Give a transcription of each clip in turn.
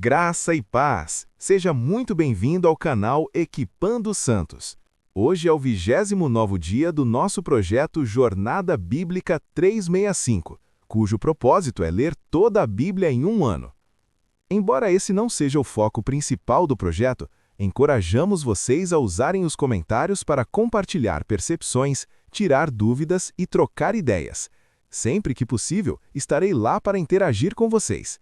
Graça e paz! Seja muito bem-vindo ao canal Equipando Santos. Hoje é o 29º dia do nosso projeto Jornada Bíblica 365, cujo propósito é ler toda a Bíblia em um ano. Embora esse não seja o foco principal do projeto, encorajamos vocês a usarem os comentários para compartilhar percepções, tirar dúvidas e trocar ideias. Sempre que possível, estarei lá para interagir com vocês.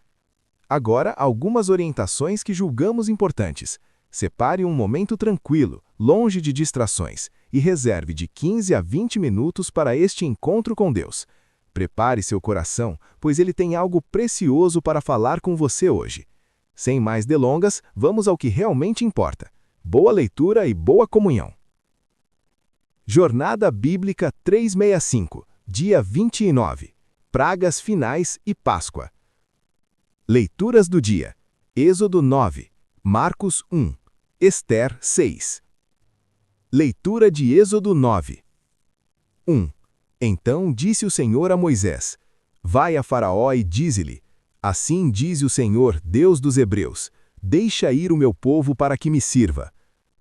Agora, algumas orientações que julgamos importantes. Separe um momento tranquilo, longe de distrações, e reserve de 15 a 20 minutos para este encontro com Deus. Prepare seu coração, pois Ele tem algo precioso para falar com você hoje. Sem mais delongas, vamos ao que realmente importa. Boa leitura e boa comunhão. Jornada Bíblica 365, dia 29. Pragas finais e Páscoa. Leituras do dia. Êxodo 9, Marcos 1, Ester 6. Leitura de Êxodo 9. 1. Então disse o Senhor a Moisés: Vai a Faraó e dize-lhe: Assim diz o Senhor, Deus dos Hebreus: Deixa ir o meu povo para que me sirva.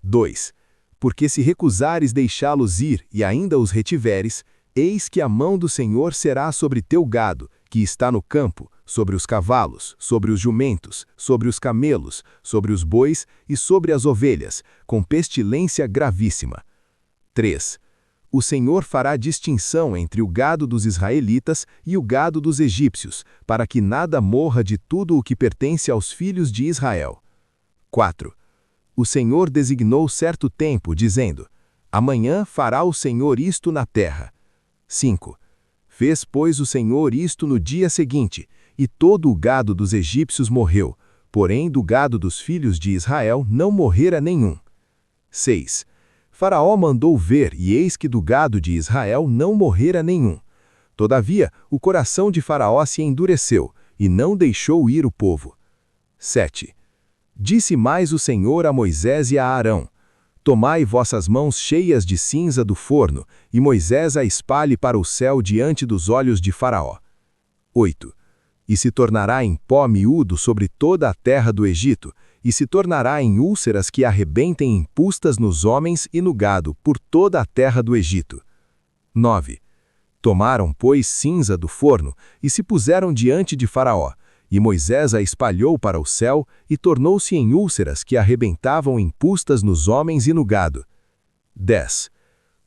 2. Porque se recusares deixá-los ir e ainda os retiveres, eis que a mão do Senhor será sobre teu gado, que está no campo, sobre os cavalos, sobre os jumentos, sobre os camelos, sobre os bois e sobre as ovelhas, com pestilência gravíssima. 3. O Senhor fará distinção entre o gado dos israelitas e o gado dos egípcios, para que nada morra de tudo o que pertence aos filhos de Israel. 4. O Senhor designou certo tempo, dizendo: Amanhã fará o Senhor isto na terra. 5. Fez, pois, o Senhor isto no dia seguinte, e todo o gado dos egípcios morreu, porém do gado dos filhos de Israel não morrera nenhum. 6. Faraó mandou ver, e eis que do gado de Israel não morrera nenhum. Todavia, o coração de Faraó se endureceu, e não deixou ir o povo. 7. Disse mais o Senhor a Moisés e a Arão: Tomai vossas mãos cheias de cinza do forno, e Moisés a espalhe para o céu diante dos olhos de Faraó. 8. E se tornará em pó miúdo sobre toda a terra do Egito, e se tornará em úlceras que arrebentem em pustas nos homens e no gado por toda a terra do Egito. 9. Tomaram, pois, cinza do forno, e se puseram diante de Faraó, e Moisés a espalhou para o céu, e tornou-se em úlceras que arrebentavam em pustas nos homens e no gado. 10.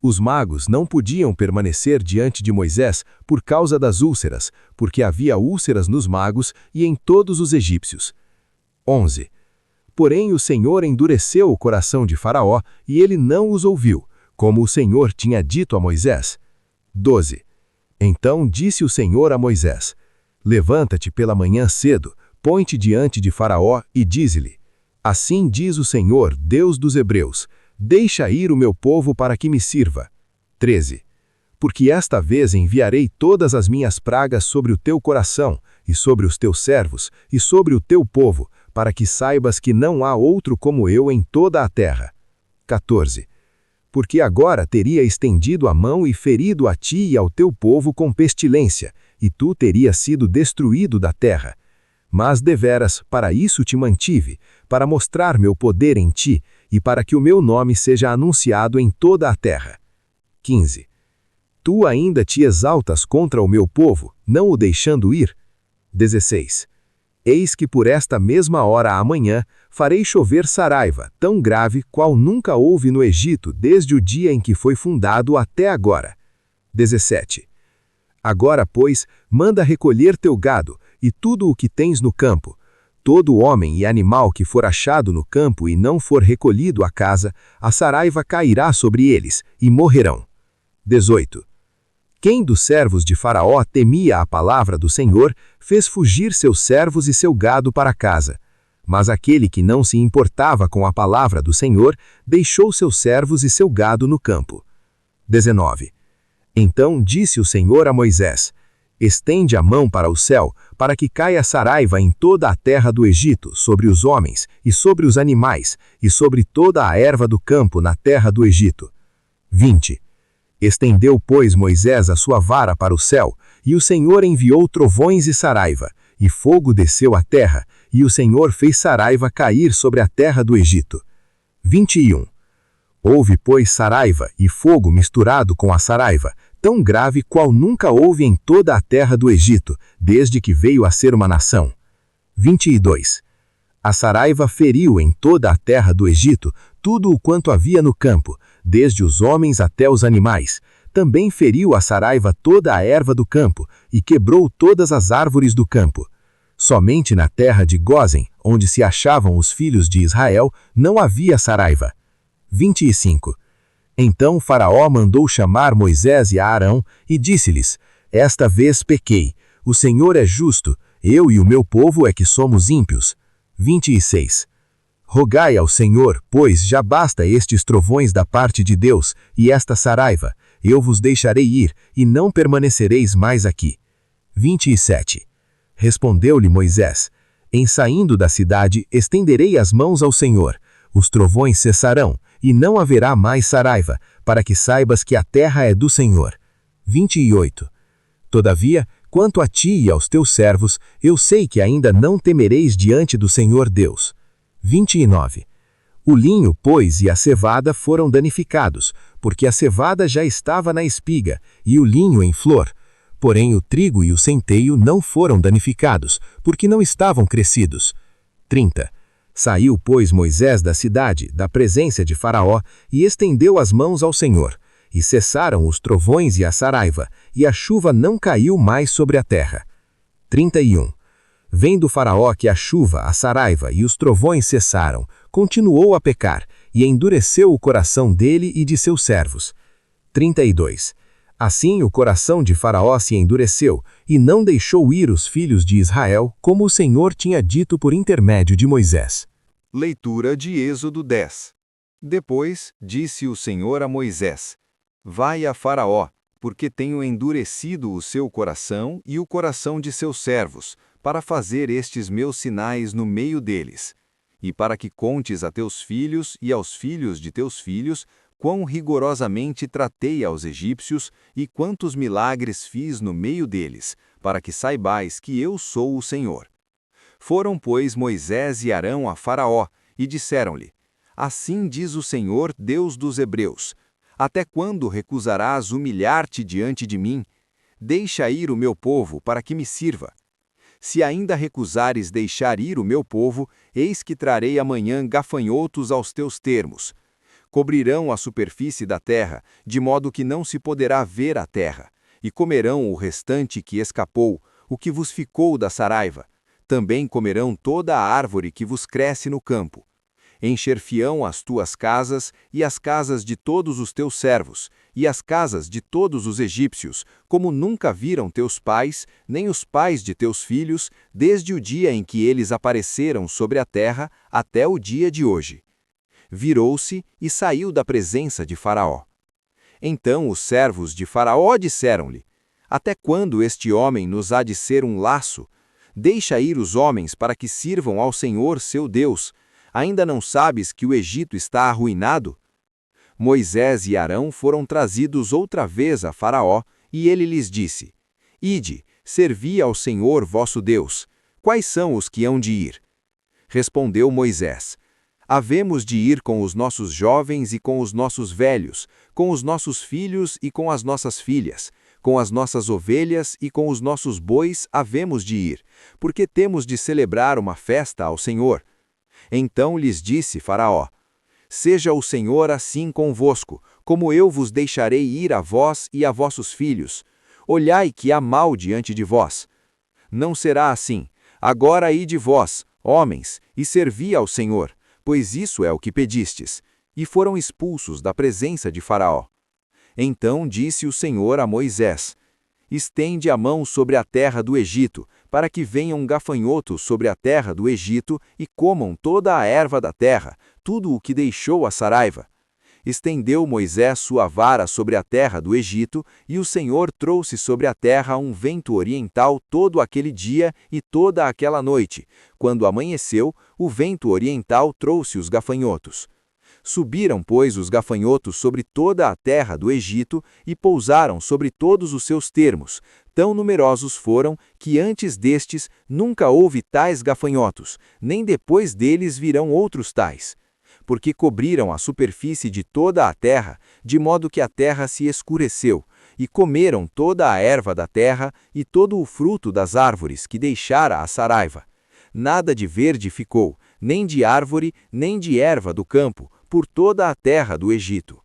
Os magos não podiam permanecer diante de Moisés por causa das úlceras, porque havia úlceras nos magos e em todos os egípcios. 11. Porém o Senhor endureceu o coração de Faraó, e ele não os ouviu, como o Senhor tinha dito a Moisés. 12. Então disse o Senhor a Moisés: Levanta-te pela manhã cedo, põe-te diante de Faraó e dize-lhe: Assim diz o Senhor, Deus dos Hebreus: Deixa ir o meu povo para que me sirva. 13. Porque esta vez enviarei todas as minhas pragas sobre o teu coração, e sobre os teus servos, e sobre o teu povo, para que saibas que não há outro como eu em toda a terra. 14. Porque agora teria estendido a mão e ferido a ti e ao teu povo com pestilência, e tu terias sido destruído da terra. Mas deveras, para isso te mantive, para mostrar meu poder em ti, e para que o meu nome seja anunciado em toda a terra. 15. Tu ainda te exaltas contra o meu povo, não o deixando ir? 16. Eis que por esta mesma hora amanhã farei chover saraiva, tão grave qual nunca houve no Egito desde o dia em que foi fundado até agora. 17. Agora, pois, manda recolher teu gado, e tudo o que tens no campo. Todo homem e animal que for achado no campo e não for recolhido à casa, a saraiva cairá sobre eles, e morrerão. 18. Quem dos servos de Faraó temia a palavra do Senhor, fez fugir seus servos e seu gado para casa. Mas aquele que não se importava com a palavra do Senhor, deixou seus servos e seu gado no campo. 19. Então disse o Senhor a Moisés: Estende a mão para o céu, para que caia saraiva em toda a terra do Egito, sobre os homens, e sobre os animais, e sobre toda a erva do campo na terra do Egito. 20. Estendeu, pois, Moisés a sua vara para o céu, e o Senhor enviou trovões e saraiva, e fogo desceu à terra, e o Senhor fez saraiva cair sobre a terra do Egito. 21. Houve, pois, saraiva e fogo misturado com a saraiva, tão grave qual nunca houve em toda a terra do Egito, desde que veio a ser uma nação. 22. A saraiva feriu em toda a terra do Egito tudo o quanto havia no campo, desde os homens até os animais. Também feriu a saraiva toda a erva do campo, e quebrou todas as árvores do campo. Somente na terra de Gósen, onde se achavam os filhos de Israel, não havia saraiva. 25. Então Faraó mandou chamar Moisés e Arão, e disse-lhes: Esta vez pequei, o Senhor é justo, eu e o meu povo é que somos ímpios. 26. Rogai ao Senhor, pois já basta estes trovões da parte de Deus, e esta saraiva, eu vos deixarei ir, e não permanecereis mais aqui. 27. Respondeu-lhe Moisés: Em saindo da cidade, estenderei as mãos ao Senhor, os trovões cessarão, e não haverá mais saraiva, para que saibas que a terra é do Senhor. 28. Todavia, quanto a ti e aos teus servos, eu sei que ainda não temereis diante do Senhor Deus. 29. O linho, pois, e a cevada foram danificados, porque a cevada já estava na espiga, e o linho em flor. Porém o trigo e o centeio não foram danificados, porque não estavam crescidos. 30. Saiu, pois, Moisés da cidade, da presença de Faraó, e estendeu as mãos ao Senhor. E cessaram os trovões e a saraiva, e a chuva não caiu mais sobre a terra. 31. Vendo Faraó que a chuva, a saraiva e os trovões cessaram, continuou a pecar, e endureceu o coração dele e de seus servos. 32. Assim o coração de Faraó se endureceu, e não deixou ir os filhos de Israel, como o Senhor tinha dito por intermédio de Moisés. Leitura de Êxodo 10. Depois disse o Senhor a Moisés: Vai a Faraó, porque tenho endurecido o seu coração e o coração de seus servos, para fazer estes meus sinais no meio deles, e para que contes a teus filhos e aos filhos de teus filhos quão rigorosamente tratei aos egípcios e quantos milagres fiz no meio deles, para que saibais que eu sou o Senhor. Foram, pois, Moisés e Arão a Faraó, e disseram-lhe: Assim diz o Senhor, Deus dos Hebreus: Até quando recusarás humilhar-te diante de mim? Deixa ir o meu povo, para que me sirva. Se ainda recusares deixar ir o meu povo, eis que trarei amanhã gafanhotos aos teus termos. Cobrirão a superfície da terra, de modo que não se poderá ver a terra, e comerão o restante que escapou, o que vos ficou da saraiva. Também comerão toda a árvore que vos cresce no campo. Encher-se-ão as tuas casas e as casas de todos os teus servos, e as casas de todos os egípcios, como nunca viram teus pais, nem os pais de teus filhos, desde o dia em que eles apareceram sobre a terra até o dia de hoje. Virou-se e saiu da presença de Faraó. Então os servos de Faraó disseram-lhe: Até quando este homem nos há de ser um laço? Deixa ir os homens para que sirvam ao Senhor seu Deus. Ainda não sabes que o Egito está arruinado? Moisés e Arão foram trazidos outra vez a Faraó, e ele lhes disse: Ide, servi ao Senhor vosso Deus. Quais são os que hão de ir? Respondeu Moisés: Havemos de ir com os nossos jovens e com os nossos velhos, com os nossos filhos e com as nossas filhas, com as nossas ovelhas e com os nossos bois havemos de ir, porque temos de celebrar uma festa ao Senhor. Então lhes disse Faraó: Seja o Senhor assim convosco, como eu vos deixarei ir a vós e a vossos filhos. Olhai que há mal diante de vós. Não será assim. Agora ide vós, homens, e servi ao Senhor, pois isso é o que pedistes. E foram expulsos da presença de Faraó. Então disse o Senhor a Moisés: Estende a mão sobre a terra do Egito, para que venham gafanhotos sobre a terra do Egito e comam toda a erva da terra, tudo o que deixou a saraiva. Estendeu Moisés sua vara sobre a terra do Egito, e o Senhor trouxe sobre a terra um vento oriental todo aquele dia e toda aquela noite. Quando amanheceu, o vento oriental trouxe os gafanhotos. Subiram, pois, os gafanhotos sobre toda a terra do Egito e pousaram sobre todos os seus termos. Tão numerosos foram que antes destes nunca houve tais gafanhotos, nem depois deles virão outros tais. Porque cobriram a superfície de toda a terra, de modo que a terra se escureceu, e comeram toda a erva da terra e todo o fruto das árvores que deixara a saraiva. Nada de verde ficou, nem de árvore, nem de erva do campo, por toda a terra do Egito.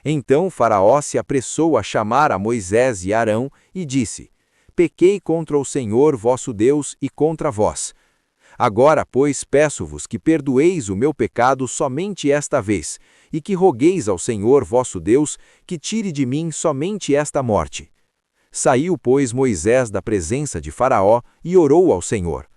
Então Faraó se apressou a chamar a Moisés e Arão e disse: Pequei contra o Senhor vosso Deus e contra vós. Agora, pois, peço-vos que perdoeis o meu pecado somente esta vez, e que rogueis ao Senhor vosso Deus que tire de mim somente esta morte. Saiu, pois, Moisés da presença de Faraó e orou ao Senhor.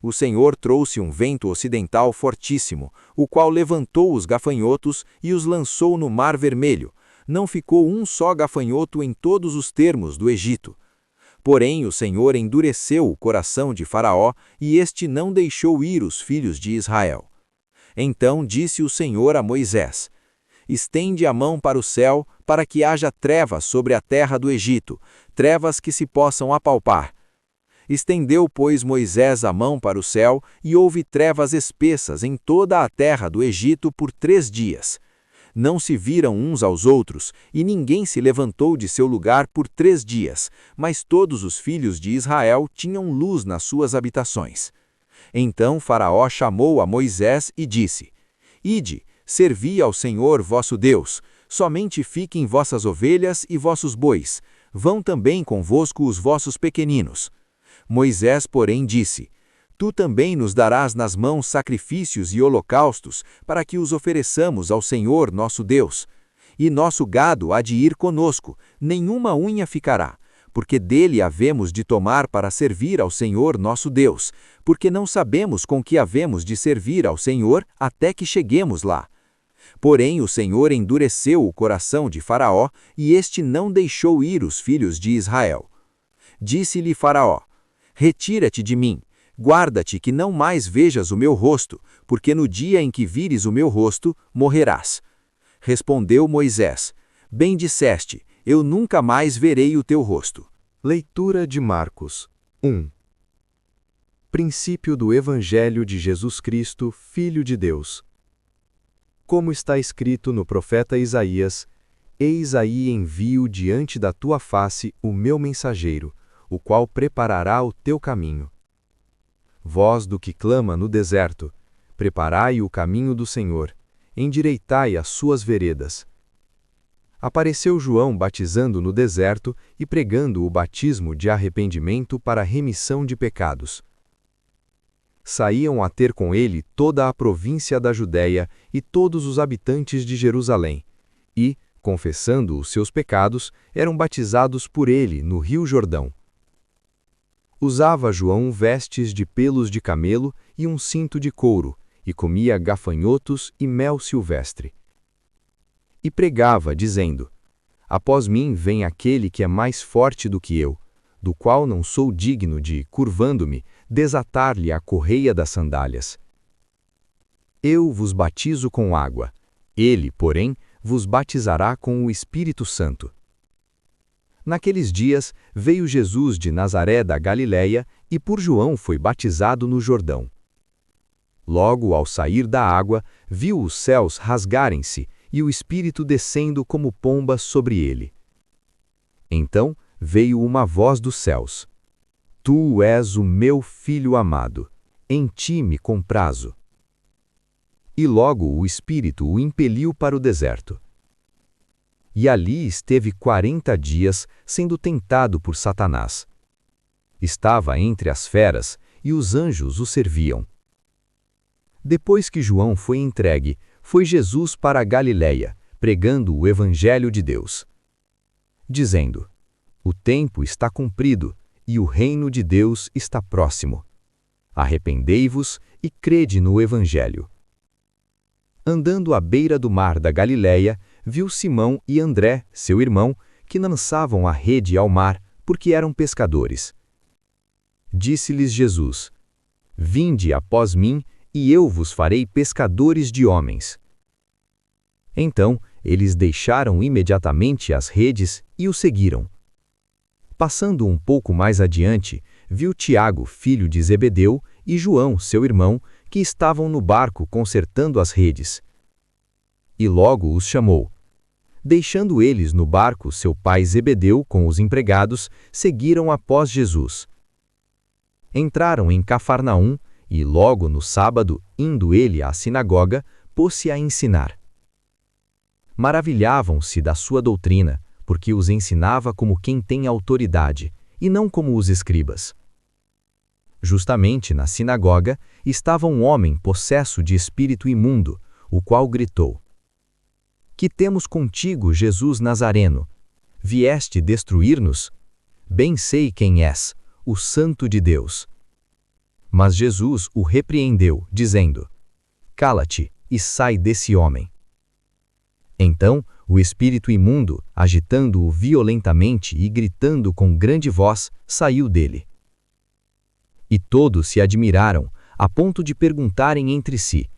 O Senhor trouxe um vento ocidental fortíssimo, o qual levantou os gafanhotos e os lançou no Mar Vermelho. Não ficou um só gafanhoto em todos os termos do Egito. Porém o Senhor endureceu o coração de Faraó, e este não deixou ir os filhos de Israel. Então disse o Senhor a Moisés: Estende a mão para o céu, para que haja trevas sobre a terra do Egito, trevas que se possam apalpar. Estendeu, pois, Moisés a mão para o céu, e houve trevas espessas em toda a terra do Egito por 3 dias. Não se viram uns aos outros, e ninguém se levantou de seu lugar por 3 dias, mas todos os filhos de Israel tinham luz nas suas habitações. Então Faraó chamou a Moisés e disse: Ide, servi ao Senhor vosso Deus, somente fiquem vossas ovelhas e vossos bois, vão também convosco os vossos pequeninos. Moisés, porém, disse: Tu também nos darás nas mãos sacrifícios e holocaustos, para que os ofereçamos ao Senhor nosso Deus. E nosso gado há de ir conosco, nenhuma unha ficará, porque dele havemos de tomar para servir ao Senhor nosso Deus, porque não sabemos com que havemos de servir ao Senhor até que cheguemos lá. Porém o Senhor endureceu o coração de Faraó, e este não deixou ir os filhos de Israel. Disse-lhe Faraó: Retira-te de mim, guarda-te que não mais vejas o meu rosto, porque no dia em que vires o meu rosto, morrerás. Respondeu Moisés: Bem disseste, eu nunca mais verei o teu rosto. Leitura de Marcos 1. Princípio do Evangelho de Jesus Cristo, Filho de Deus. Como está escrito no profeta Isaías: Eis aí envio diante da tua face o meu mensageiro, o qual preparará o teu caminho. Voz do que clama no deserto: Preparai o caminho do Senhor, endireitai as suas veredas. Apareceu João batizando no deserto e pregando o batismo de arrependimento para remissão de pecados. Saíam a ter com ele toda a província da Judéia e todos os habitantes de Jerusalém, e, confessando os seus pecados, eram batizados por ele no rio Jordão. Usava João vestes de pelos de camelo e um cinto de couro, e comia gafanhotos e mel silvestre. E pregava, dizendo: Após mim vem aquele que é mais forte do que eu, do qual não sou digno de, curvando-me, desatar-lhe a correia das sandálias. Eu vos batizo com água, ele, porém, vos batizará com o Espírito Santo. Naqueles dias veio Jesus de Nazaré da Galiléia e por João foi batizado no Jordão. Logo, ao sair da água, viu os céus rasgarem-se e o Espírito descendo como pomba sobre ele. Então veio uma voz dos céus: Tu és o meu Filho amado, em ti me comprazo. E logo o Espírito o impeliu para o deserto. E ali esteve 40 dias, sendo tentado por Satanás. Estava entre as feras, e os anjos o serviam. Depois que João foi entregue, foi Jesus para a Galiléia, pregando o Evangelho de Deus, dizendo: O tempo está cumprido, e o reino de Deus está próximo. Arrependei-vos e crede no Evangelho. Andando à beira do mar da Galiléia, viu Simão e André, seu irmão, que lançavam a rede ao mar, porque eram pescadores. Disse-lhes Jesus: Vinde após mim, e eu vos farei pescadores de homens. Então, eles deixaram imediatamente as redes e o seguiram. Passando um pouco mais adiante, viu Tiago, filho de Zebedeu, e João, seu irmão, que estavam no barco consertando as redes. E logo os chamou. Deixando eles no barco, seu pai Zebedeu, com os empregados, seguiram após Jesus. Entraram em Cafarnaum e, logo no sábado, indo ele à sinagoga, pôs-se a ensinar. Maravilhavam-se da sua doutrina, porque os ensinava como quem tem autoridade, e não como os escribas. Justamente na sinagoga estava um homem possesso de espírito imundo, o qual gritou: Que temos contigo, Jesus Nazareno? Vieste destruir-nos? Bem sei quem és, o Santo de Deus. Mas Jesus o repreendeu, dizendo: Cala-te e sai desse homem. Então, o espírito imundo, agitando-o violentamente e gritando com grande voz, saiu dele. E todos se admiraram, a ponto de perguntarem entre si: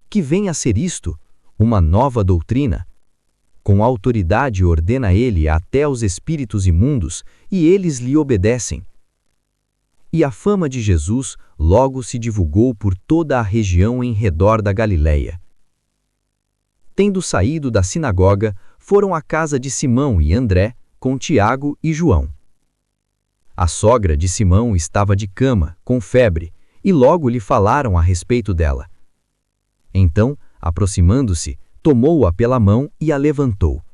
Que vem a ser isto? Uma nova doutrina? Com autoridade ordena ele até aos espíritos imundos, e eles lhe obedecem. E a fama de Jesus logo se divulgou por toda a região em redor da Galileia. Tendo saído da sinagoga, foram à casa de Simão e André, com Tiago e João. A sogra de Simão estava de cama, com febre, e logo lhe falaram a respeito dela. Então, aproximando-se, tomou-a pela mão e a levantou.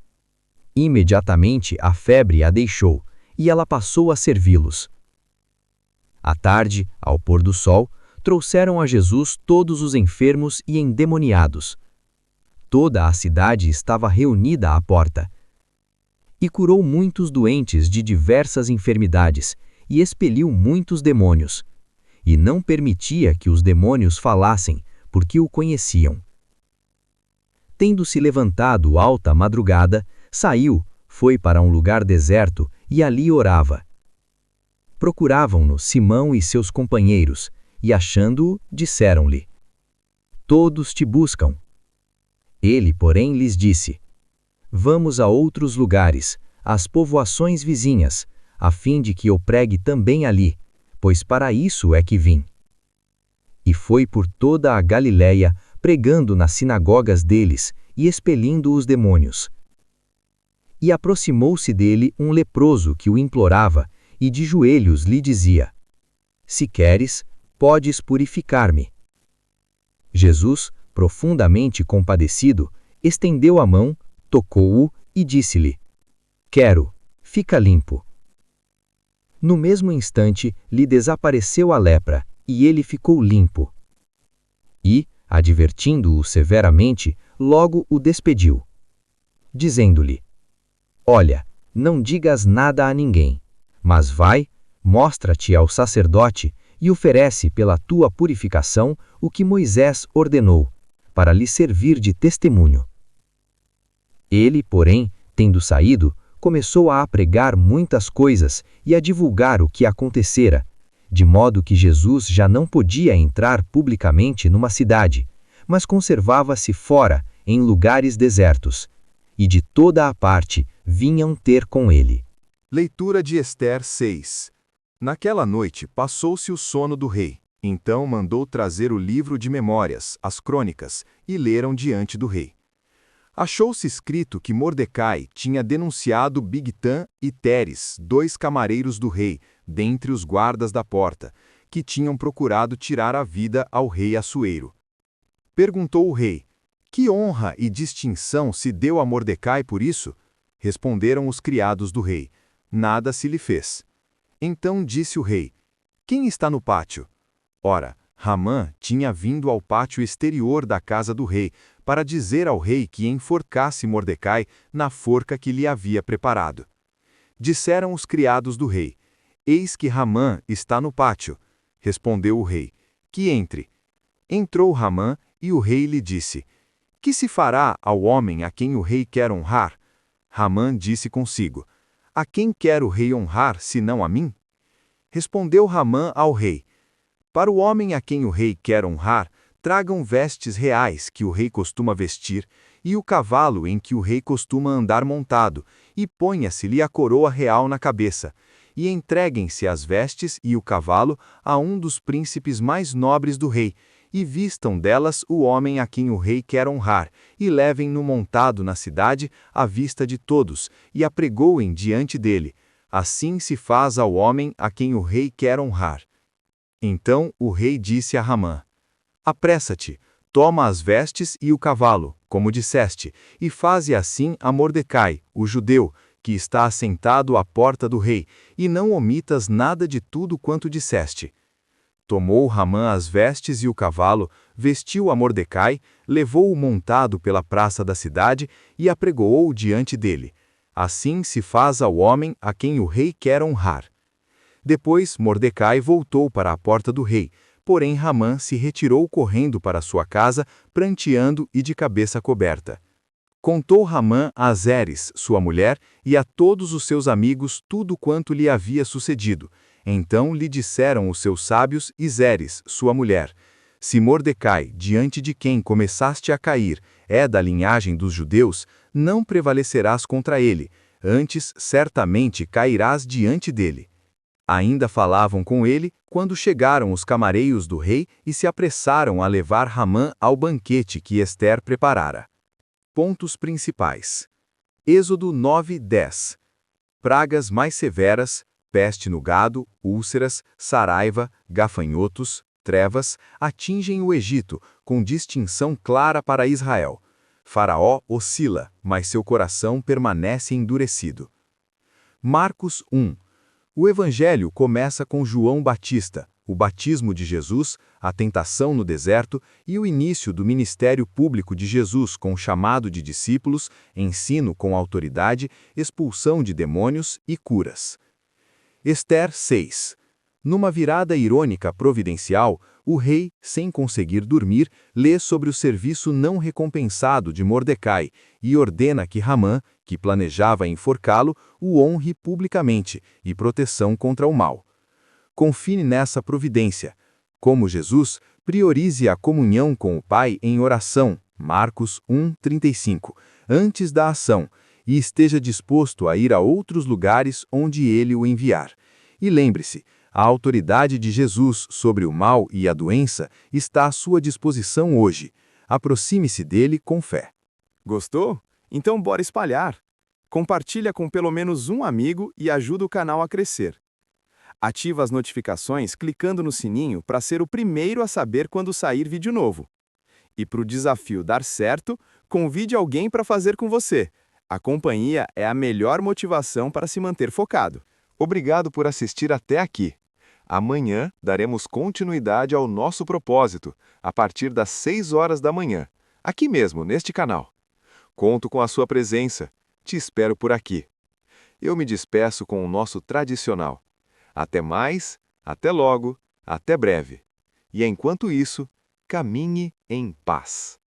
Imediatamente a febre a deixou, e ela passou a servi-los. À tarde, ao pôr do sol, trouxeram a Jesus todos os enfermos e endemoniados. Toda a cidade estava reunida à porta. E curou muitos doentes de diversas enfermidades, e expeliu muitos demônios. E não permitia que os demônios falassem, porque o conheciam. Tendo-se levantado alta madrugada, saiu, foi para um lugar deserto, e ali orava. Procuravam-no Simão e seus companheiros, e achando-o, disseram-lhe: Todos te buscam. Ele, porém, lhes disse: Vamos a outros lugares, às povoações vizinhas, a fim de que eu pregue também ali, pois para isso é que vim. E foi por toda a Galileia, pregando nas sinagogas deles e expelindo os demônios. E aproximou-se dele um leproso que o implorava, e de joelhos lhe dizia: Se queres, podes purificar-me. Jesus, profundamente compadecido, estendeu a mão, tocou-o e disse-lhe: Quero, fica limpo. No mesmo instante, lhe desapareceu a lepra, e ele ficou limpo. E, advertindo-o severamente, logo o despediu, dizendo-lhe: Olha, não digas nada a ninguém, mas vai, mostra-te ao sacerdote e oferece pela tua purificação o que Moisés ordenou, para lhe servir de testemunho. Ele, porém, tendo saído, começou a pregar muitas coisas e a divulgar o que acontecera, de modo que Jesus já não podia entrar publicamente numa cidade, mas conservava-se fora, em lugares desertos, e de toda a parte vinham ter com ele. Leitura de Ester 6. Naquela noite passou-se o sono do rei. Então mandou trazer o livro de memórias, as crônicas, e leram diante do rei. Achou-se escrito que Mordecai tinha denunciado Bigtã e Teres, 2 camareiros do rei, dentre os guardas da porta, que tinham procurado tirar a vida ao rei Assuero. Perguntou o rei: Que honra e distinção se deu a Mordecai por isso? Responderam os criados do rei: Nada se lhe fez. Então disse o rei: Quem está no pátio? Ora, Ramã tinha vindo ao pátio exterior da casa do rei, para dizer ao rei que enforcasse Mordecai na forca que lhe havia preparado. Disseram os criados do rei: Eis que Ramã está no pátio. Respondeu o rei: Que entre. Entrou Ramã, e o rei lhe disse: Que se fará ao homem a quem o rei quer honrar? Ramã disse consigo: A quem quer o rei honrar, senão a mim? Respondeu Ramã ao rei: Para o homem a quem o rei quer honrar, tragam vestes reais que o rei costuma vestir, e o cavalo em que o rei costuma andar montado, e ponha-se-lhe a coroa real na cabeça, e entreguem-se as vestes e o cavalo a um dos príncipes mais nobres do rei, e vistam delas o homem a quem o rei quer honrar, e levem-no montado na cidade à vista de todos, e apregoem diante dele. Assim se faz ao homem a quem o rei quer honrar. Então o rei disse a Ramã: Apressa-te, toma as vestes e o cavalo, como disseste, e faze assim a Mordecai, o judeu, que está assentado à porta do rei, e não omitas nada de tudo quanto disseste. Tomou Ramã as vestes e o cavalo, vestiu a Mordecai, levou-o montado pela praça da cidade e apregoou diante dele. Assim se faz ao homem a quem o rei quer honrar. Depois Mordecai voltou para a porta do rei, porém Ramã se retirou correndo para sua casa, pranteando e de cabeça coberta. Contou Ramã a Zeres, sua mulher, e a todos os seus amigos tudo quanto lhe havia sucedido. Então lhe disseram os seus sábios e Zeres, sua mulher: Se Mordecai, diante de quem começaste a cair, é da linhagem dos judeus, não prevalecerás contra ele, antes certamente cairás diante dele. Ainda falavam com ele, quando chegaram os camareiros do rei e se apressaram a levar Ramã ao banquete que Ester preparara. Pontos principais. Êxodo 9:10. Pragas mais severas, peste no gado, úlceras, saraiva, gafanhotos, trevas, atingem o Egito, com distinção clara para Israel. Faraó oscila, mas seu coração permanece endurecido. Marcos 1. O evangelho começa com João Batista, o batismo de Jesus, a tentação no deserto e o início do ministério público de Jesus com o chamado de discípulos, ensino com autoridade, expulsão de demônios e curas. Ester 6. Numa virada irônica providencial, o rei, sem conseguir dormir, lê sobre o serviço não recompensado de Mordecai e ordena que Ramã, que planejava enforcá-lo, o honre publicamente e proteção contra o mal. Confie nessa providência. Como Jesus, priorize a comunhão com o Pai em oração, Marcos 1:35, antes da ação, e esteja disposto a ir a outros lugares onde ele o enviar. E lembre-se, a autoridade de Jesus sobre o mal e a doença está à sua disposição hoje. Aproxime-se dele com fé. Gostou? Então bora espalhar. Compartilha com pelo menos um amigo e ajuda o canal a crescer. Ativa as notificações clicando no sininho para ser o primeiro a saber quando sair vídeo novo. E para o desafio dar certo, convide alguém para fazer com você. A companhia é a melhor motivação para se manter focado. Obrigado por assistir até aqui. Amanhã daremos continuidade ao nosso propósito, a partir das 6 horas da manhã, aqui mesmo, neste canal. Conto com a sua presença. Te espero por aqui. Eu me despeço com o nosso tradicional. Até mais, até logo, até breve. E enquanto isso, caminhe em paz.